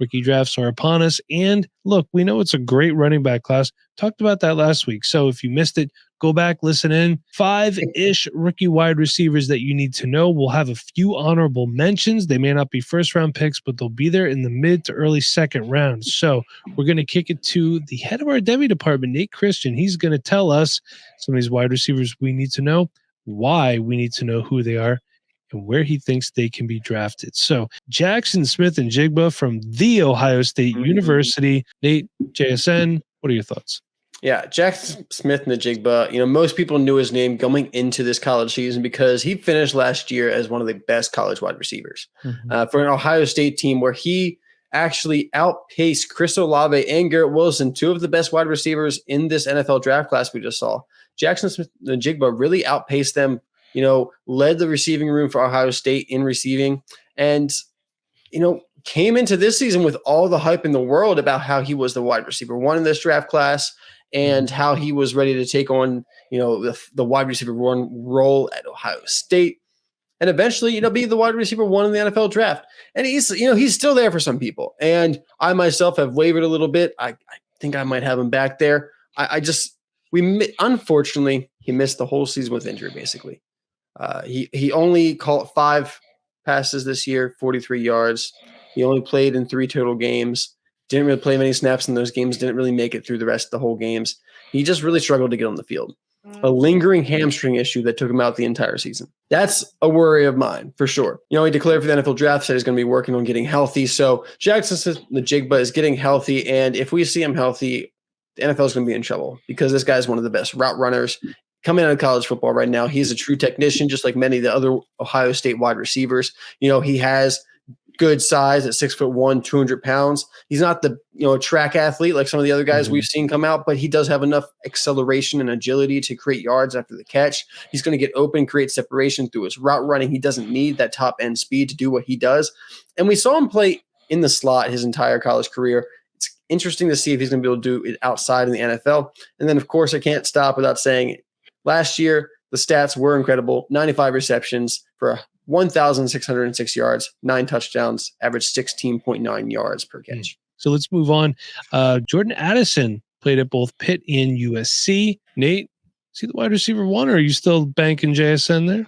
Rookie drafts are upon us. And look, we know it's a great running back class. Talked about that last week. So if you missed it, go back, listen in. 5-ish rookie wide receivers that you need to know. We'll have a few honorable mentions. They may not be first round picks, but they'll be there in the mid to early second round. So we're going to kick it to the head of our Demi department, Nate Christian. He's going to tell us some of these wide receivers we need to know, why we need to know who they are, and where he thinks they can be drafted. So Jackson Smith-Njigba from The Ohio State University. Nate, JSN, what are your thoughts? Yeah, Jackson Smith-Njigba, most people knew his name going into this college season because he finished last year as one of the best college wide receivers for an Ohio State team where he actually outpaced Chris Olave and Garrett Wilson, two of the best wide receivers in this NFL draft class we just saw. Jackson Smith-Njigba really outpaced them, led the receiving room for Ohio State in receiving, and, came into this season with all the hype in the world about how he was the wide receiver one in this draft class and how he was ready to take on, the wide receiver one role at Ohio State and eventually, be the wide receiver one in the NFL draft. And he's still there for some people. And I myself have wavered a little bit. I think I might have him back there. Unfortunately, he missed the whole season with injury, basically. He only caught 5 passes this year, 43 yards. He only played in 3 total games. Didn't really play many snaps in those games. Didn't really make it through the rest of the whole games. He just really struggled to get on the field. A lingering hamstring issue that took him out the entire season. That's a worry of mine, for sure. He declared for the NFL draft, said he's going to be working on getting healthy. So Jackson Smith-Njigba is getting healthy, and if we see him healthy, the NFL is going to be in trouble because this guy is one of the best route runners coming out of college football right now. He's a true technician, just like many of the other Ohio State wide receivers. He has good size at 6'1", 200 pounds. He's not the track athlete like some of the other guys we've seen come out, but he does have enough acceleration and agility to create yards after the catch. He's going to get open, create separation through his route running. He doesn't need that top end speed to do what he does. And we saw him play in the slot his entire college career. It's interesting to see if he's going to be able to do it outside in the NFL. And then, of course, I can't stop without saying last year, the stats were incredible. 95 receptions for 1,606 yards, 9 touchdowns, averaged 16.9 yards per catch. So let's move on. Jordan Addison played at both Pitt and USC. Nate, is he the wide receiver one, or are you still banking JSN there?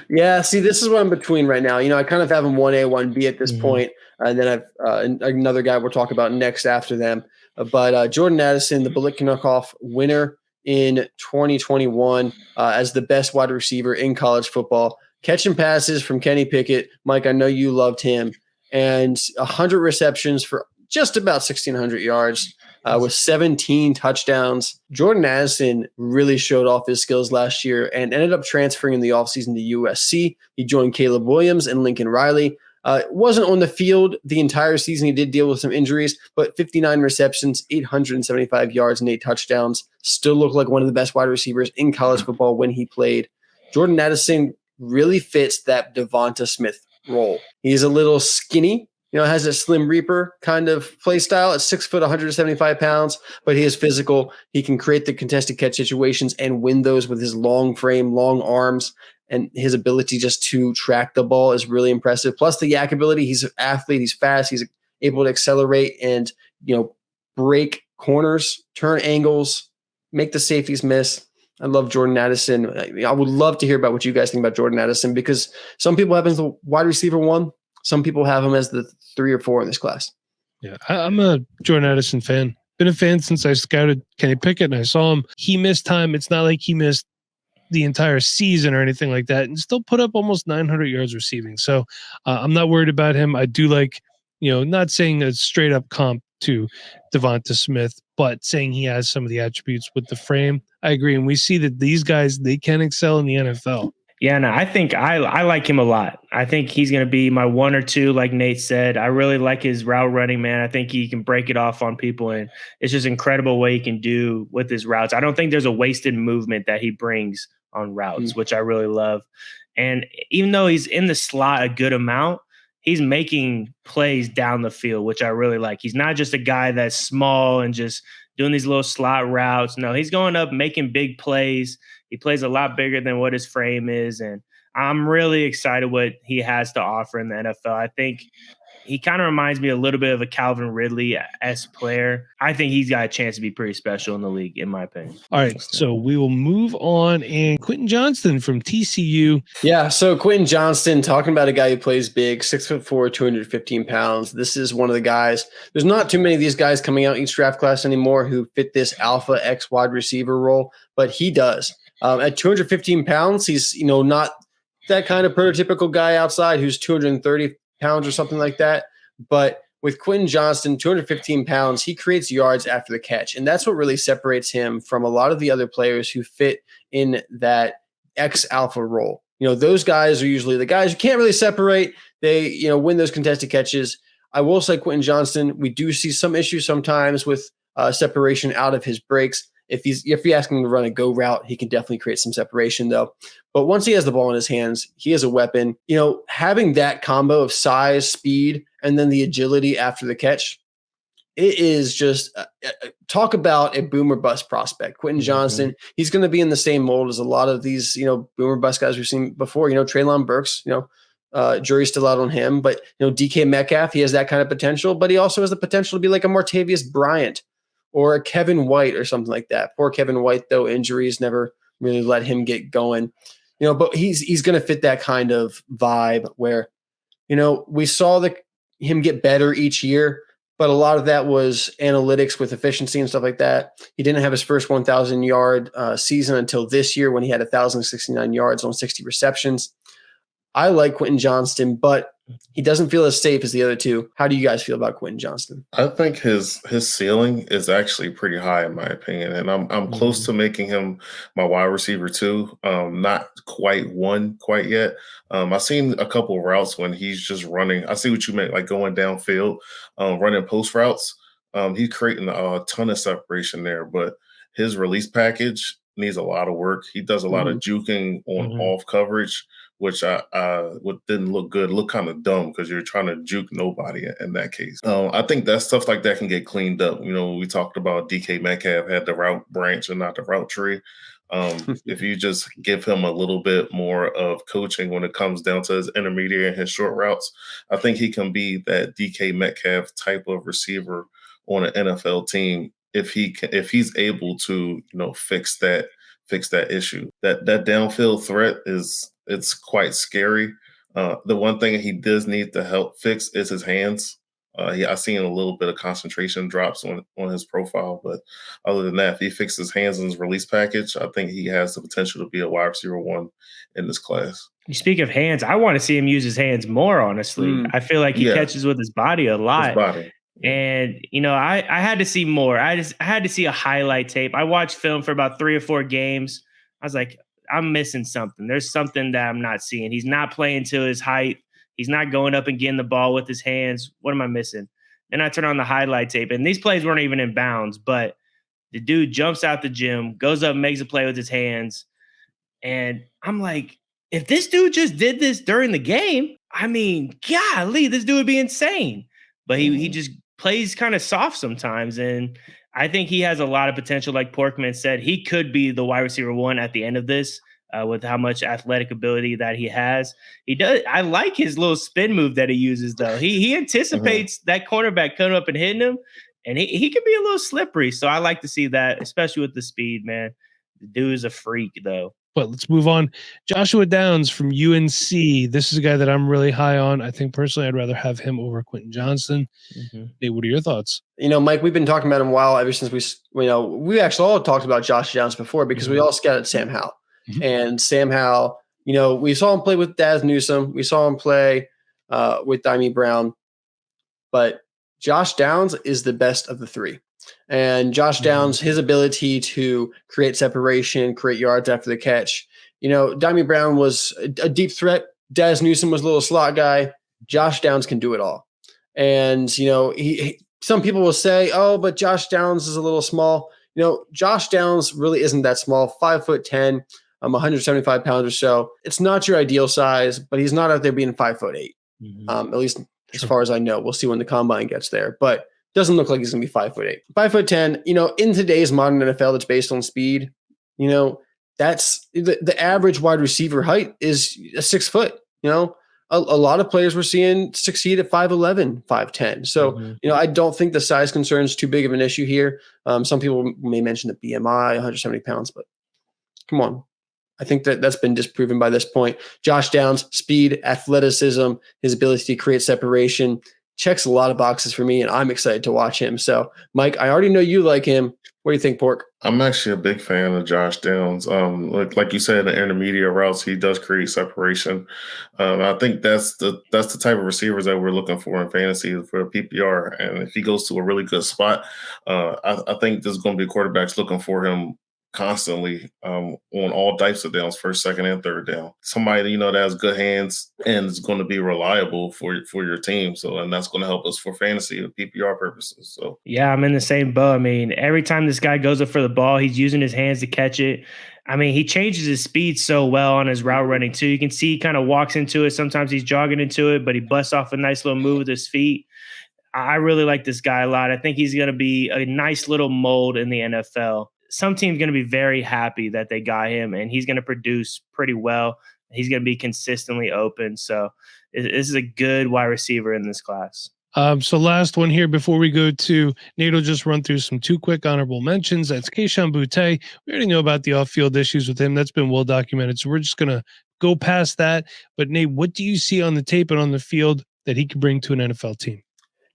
Yeah, see, this is what I'm between right now. I kind of have him 1A, 1B at this point. And then I've another guy we'll talk about next after them. But Jordan Addison, the Biletnikoff winner in 2021 as the best wide receiver in college football. Catching passes from Kenny Pickett. Mike, I know you loved him. And 100 receptions for just about 1,600 yards with 17 touchdowns. Jordan Addison really showed off his skills last year and ended up transferring in the offseason to USC. He joined Caleb Williams and Lincoln Riley. Wasn't on the field the entire season. He did deal with some injuries, but 59 receptions, 875 yards, and 8 touchdowns. Still looked like one of the best wide receivers in college football when he played. Jordan Addison really fits that Devonta Smith role. He's a little skinny, has a Slim Reaper kind of play style at 6 foot, 175 pounds, but he is physical. He can create the contested catch situations and win those with his long frame, long arms, and his ability just to track the ball is really impressive. Plus the yak ability. He's an athlete. He's fast. He's able to accelerate and, break corners, turn angles, make the safeties miss. I love Jordan Addison. I would love to hear about what you guys think about Jordan Addison because some people have him as the wide receiver one. Some people have him as the 3 or 4 in this class. Yeah, I'm a Jordan Addison fan. Been a fan since I scouted Kenny Pickett and I saw him. He missed time. It's not like he missed the entire season or anything like that and still put up almost 900 yards receiving. So I'm not worried about him. I do like, not saying a straight up comp to Devonta Smith, but saying he has some of the attributes with the frame. I agree. And we see that these guys, they can excel in the NFL. Yeah, no, I think I like him a lot. I think he's going to be my 1 or 2, like Nate said. I really like his route running, man. I think he can break it off on people, and it's just incredible what he can do with his routes. I don't think there's a wasted movement that he brings on routes, which I really love. And even though he's in the slot a good amount, he's making plays down the field, which I really like. He's not just a guy that's small and just doing these little slot routes. No, he's going up, making big plays. He plays a lot bigger than what his frame is. And I'm really excited what he has to offer in the NFL. I think He kind of reminds me a little bit of a Calvin Ridley-esque player. I think he's got a chance to be pretty special in the league, in my opinion. All right, so we will move on. And Quentin Johnston from TCU. Yeah, so Quentin Johnston, talking about a guy who plays big, 6'4", 215 pounds. This is one of the guys. There's not too many of these guys coming out each draft class anymore who fit this alpha X wide receiver role, but he does. At 215 pounds, he's not that kind of prototypical guy outside who's 230 pounds or something like that. But with Quentin Johnston, 215 pounds, he creates yards after the catch. And that's what really separates him from a lot of the other players who fit in that X alpha role. Those guys are usually the guys who can't really separate. They, win those contested catches. I will say Quentin Johnston, we do see some issues sometimes with separation out of his breaks. If you ask him to run a go route, he can definitely create some separation though. But once he has the ball in his hands, he is a weapon. Having that combo of size, speed, and then the agility after the catch, it is just talk about a boomer bust prospect. Quentin Johnston, he's going to be in the same mold as a lot of these, boomer bust guys we've seen before. Treylon Burks, jury's still out on him, but DK Metcalf, he has that kind of potential, but he also has the potential to be like a Martavius Bryant or a Kevin White or something like that. Poor Kevin White, though, injuries never really let him get going. But he's going to fit that kind of vibe where, we saw him get better each year, but a lot of that was analytics with efficiency and stuff like that. He didn't have his first 1,000-yard season until this year when he had 1,069 yards on 60 receptions. I like Quentin Johnston, but he doesn't feel as safe as the other two. How do you guys feel about Quentin Johnston? I think his ceiling is actually pretty high in my opinion, and I'm close to making him my wide receiver too. Not quite yet. I've seen a couple of routes when he's just running. I see what you meant, like going downfield, running post routes. He's creating a ton of separation there, but his release package needs a lot of work. He does a lot of juking on off coverage, which didn't look good. Looked kind of dumb because you're trying to juke nobody in that case. I think that stuff like that can get cleaned up. We talked about DK Metcalf had the route branch and not the route tree. If you just give him a little bit more of coaching when it comes down to his intermediate and his short routes, I think he can be that DK Metcalf type of receiver on an NFL team if he's able to fix that issue. That downfield threat it's quite scary. The one thing he does need to help fix is his hands. I've seen a little bit of concentration drops on his profile, but other than that, if he fixes his hands in his release package, I think he has the potential to be a wide receiver one in this class. You speak of hands, I want to see him use his hands more, honestly. I feel like he catches with his body a lot. His body. And, I had to see more. I had to see a highlight tape. I watched film for about 3 or 4 games. I was like, I'm missing something. There's something that I'm not seeing. He's not playing to his height. He's not going up and getting the ball with his hands. What am I missing? Then I turn on the highlight tape, and these plays weren't even in bounds, but the dude jumps out the gym, goes up, makes a play with his hands. And I'm like, if this dude just did this during the game, I mean, golly, this dude would be insane. But he just plays kind of soft sometimes. And I think he has a lot of potential. Like Porkman said, he could be the wide receiver one at the end of this with how much athletic ability that he has. He does. I like his little spin move that he uses, though. He anticipates that cornerback coming up and hitting him, and he can be a little slippery. So I like to see that, especially with the speed, man. The dude is a freak, though. But let's move on. Joshua Downs from UNC. This is a guy that I'm really high on. I think personally, I'd rather have him over Quentin Johnston. Hey, what are your thoughts? Mike, we've been talking about him a while ever since we actually all talked about Josh Downs before because we all scouted Sam Howell. And Sam Howell, we saw him play with Daz Newsome. We saw him play with Dyami Brown. But Josh Downs is the best of the three. And Josh Downs, his ability to create separation, create yards after the catch. Dyami Brown was a deep threat. Daz Newsome was a little slot guy. Josh Downs can do it all. And, some people will say, oh, but Josh Downs is a little small. Josh Downs really isn't that small, 5'10", 175 pounds or so. It's not your ideal size, but he's not out there being 5'8". At least as far as I know. We'll see when the combine gets there. But doesn't look like he's going to be 5'8". 5'10", in today's modern NFL that's based on speed, that's the average wide receiver height is 6 foot, a lot of players we're seeing succeed at 5'11", 5'10". So, I don't think the size concern is too big of an issue here. Some people may mention the BMI, 170 pounds, but come on. I think that's been disproven by this point. Josh Downs, speed, athleticism, his ability to create separation, checks a lot of boxes for me, and I'm excited to watch him. So, Mike, I already know you like him. What do you think, Pork? I'm actually a big fan of Josh Downs. Like you said, the intermediate routes, he does create separation. I think that's the type of receivers that we're looking for in fantasy for PPR. And if he goes to a really good spot, I think there's going to be quarterbacks looking for him constantly on all types of downs, first, second, and third down. Somebody, that has good hands and is going to be reliable for your team. So, and that's going to help us for fantasy and PPR purposes. So, yeah, I'm in the same boat. I mean, every time this guy goes up for the ball, he's using his hands to catch it. I mean, he changes his speed so well on his route running too. You can see he kind of walks into it. Sometimes he's jogging into it, but he busts off a nice little move with his feet. I really like this guy a lot. I think he's going to be a nice little mold in the NFL. Some team's going to be very happy that they got him, and he's going to produce pretty well. He's going to be consistently open. So this is a good wide receiver in this class. So last one here before we go to Nate will just run through some 2 quick honorable mentions. That's Kayshon Boutte. We already know about the off-field issues with him. That's been well documented. So we're just going to go past that. But Nate, what do you see on the tape and on the field that he could bring to an NFL team?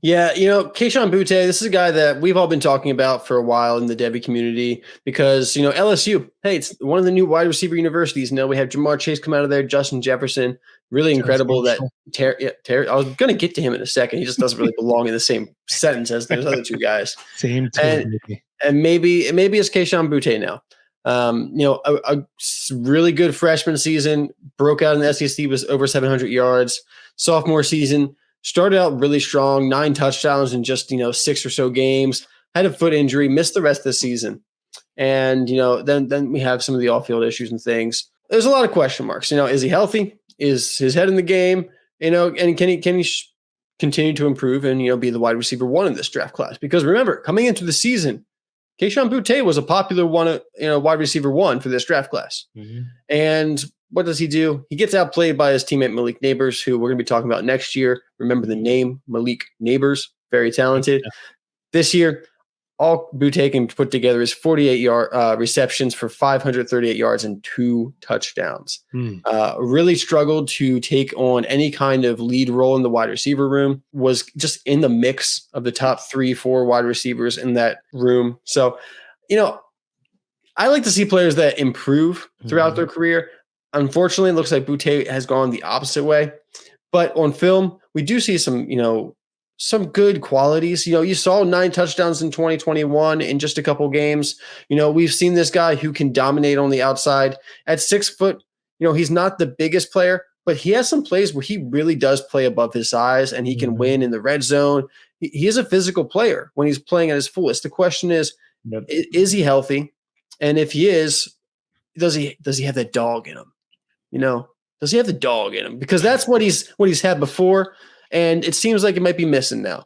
Yeah, Kayshon Boutte, this is a guy that we've all been talking about for a while in the Devy community because, LSU, hey, it's one of the new wide receiver universities. We have Jamar Chase come out of there, Justin Jefferson. Really incredible that I was going to get to him in a second. He just doesn't really belong in the same sentence as those other two guys. Same team. And maybe it's Kayshon Boutte now. A really good freshman season, broke out in the SEC, was over 700 yards. Sophomore season, started out really strong, 9 touchdowns in just, 6 or so games, had a foot injury, missed the rest of the season. And, then we have some of the off-field issues and things. There's a lot of question marks. Is he healthy? Is his head in the game? And can he continue to improve and, be the wide receiver 1 in this draft class? Because remember, coming into the season, Kayshon Boutte was a popular wide receiver 1 for this draft class. And what does he do? He gets outplayed by his teammate Malik Neighbors, who we're going to be talking about next year. Remember the name, Malik Neighbors, very talented. This year, all Boutte can put together is 48 receptions for 538 yards and 2 touchdowns. Really struggled to take on any kind of lead role in the wide receiver room, was just in the mix of the top 3-4 wide receivers in that room. So, I like to see players that improve throughout their career. Unfortunately, it looks like Boutte has gone the opposite way. But on film, we do see some good qualities. You saw 9 touchdowns in 2021 in just a couple games. We've seen this guy who can dominate on the outside. At 6 foot, he's not the biggest player, but he has some plays where he really does play above his size and he can win in the red zone. He is a physical player when he's playing at his fullest. The question is he healthy? And if he is, does he have that dog in him? Does he have the dog in him? Because that's what he's had before. And it seems like it might be missing now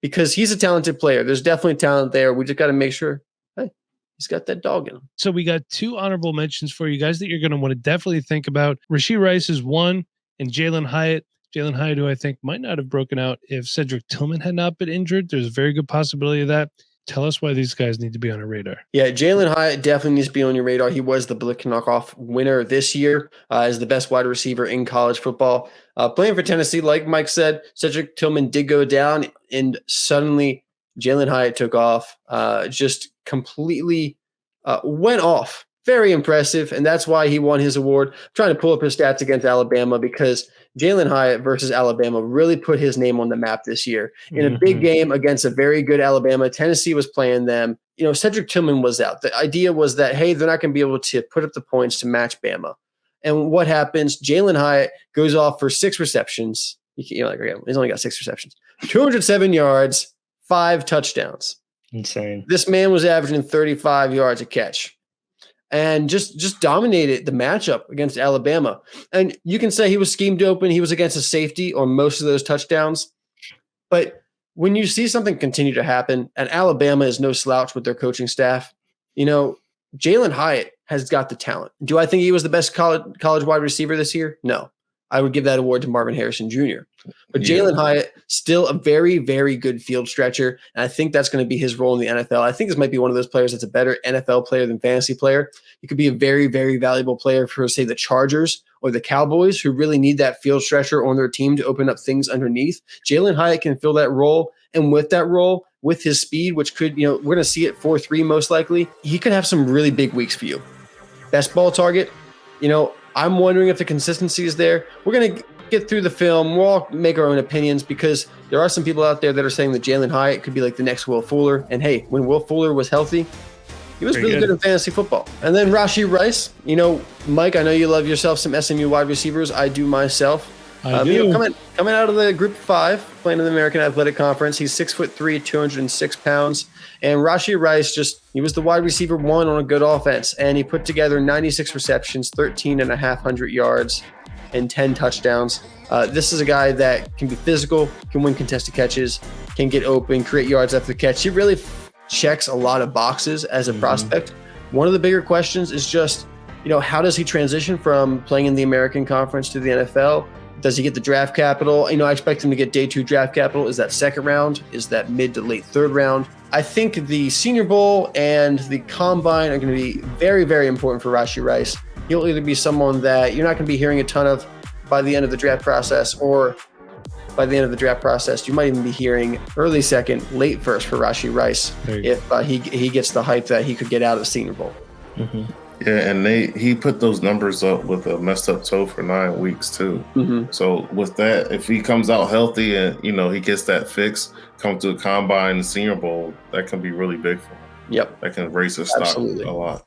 because he's a talented player. There's definitely talent there. We just got to make sure, hey, he's got that dog in him. So we got 2 honorable mentions for you guys that you're going to want to definitely think about. Rashee Rice is 1 and Jalen Hyatt. Jalen Hyatt, who I think might not have broken out if Cedric Tillman had not been injured. There's a very good possibility of that. Tell us why these guys need to be on our radar. Yeah, Jalen Hyatt definitely needs to be on your radar. He was the Blick Knockoff winner this year as the best wide receiver in college football. Playing for Tennessee, like Mike said, Cedric Tillman did go down, and suddenly Jalen Hyatt took off, just completely went off. Very impressive, and that's why he won his award. I'm trying to pull up his stats against Alabama because Jalen Hyatt versus Alabama really put his name on the map this year. In a big game against a very good Alabama, Tennessee was playing them. Cedric Tillman was out. The idea was that, hey, they're not going to be able to put up the points to match Bama. And what happens? Jalen Hyatt goes off for 6 receptions. He's only got 6 receptions. 207 yards, 5 touchdowns. Insane. This man was averaging 35 yards a catch. And just dominated the matchup against Alabama. And you can say he was schemed open. He was against a safety on most of those touchdowns. But when you see something continue to happen, and Alabama is no slouch with their coaching staff, Jalen Hyatt has got the talent. Do I think he was the best college wide receiver this year? No. I would give that award to Marvin Harrison Jr. But Yeah. Jalen Hyatt, still a very, very good field stretcher. And I think that's going to be his role in the NFL. I think this might be one of those players that's a better NFL player than fantasy player. He could be a very, very valuable player for, say, the Chargers or the Cowboys, who really need that field stretcher on their team to open up things underneath. Jalen Hyatt can fill that role. And with that role, with his speed, which could, we're going to see it 4.3 most likely, he could have some really big weeks for you. Best ball target, I'm wondering if the consistency is there. We're going to get through the film. We'll all make our own opinions because there are some people out there that are saying that Jalen Hyatt could be like the next Will Fuller. And hey, when Will Fuller was healthy, he was really good in fantasy football. And then Rashee Rice, Mike, I know you love yourself some SMU wide receivers. I do myself. I do. Coming out of the Group 5, playing in the American Athletic Conference, he's 6'3", 206 pounds. And Rashee Rice he was the wide receiver 1 on a good offense. And he put together 96 receptions, 13,500 yards, and 10 touchdowns. This is a guy that can be physical, can win contested catches, can get open, create yards after the catch. He really checks a lot of boxes as a prospect. One of the bigger questions is just, how does he transition from playing in the American Conference to the NFL? Does he get the draft capital? I expect him to get day 2 draft capital. Is that second round? Is that mid to late third round? I think the Senior Bowl and the Combine are going to be very, very important for Rashee Rice. He'll either be someone that you're not going to be hearing a ton of by the end of the draft process, or by the end of the draft process, you might even be hearing early second, late first for Rashee Rice if he gets the hype that he could get out of the Senior Bowl. Mm-hmm. Yeah, and he put those numbers up with a messed up toe for 9 weeks too. Mm-hmm. So with that, if he comes out healthy and he gets that fix, come to a combine and Senior Bowl, that can be really big for him. Yep, that can raise his stock a lot.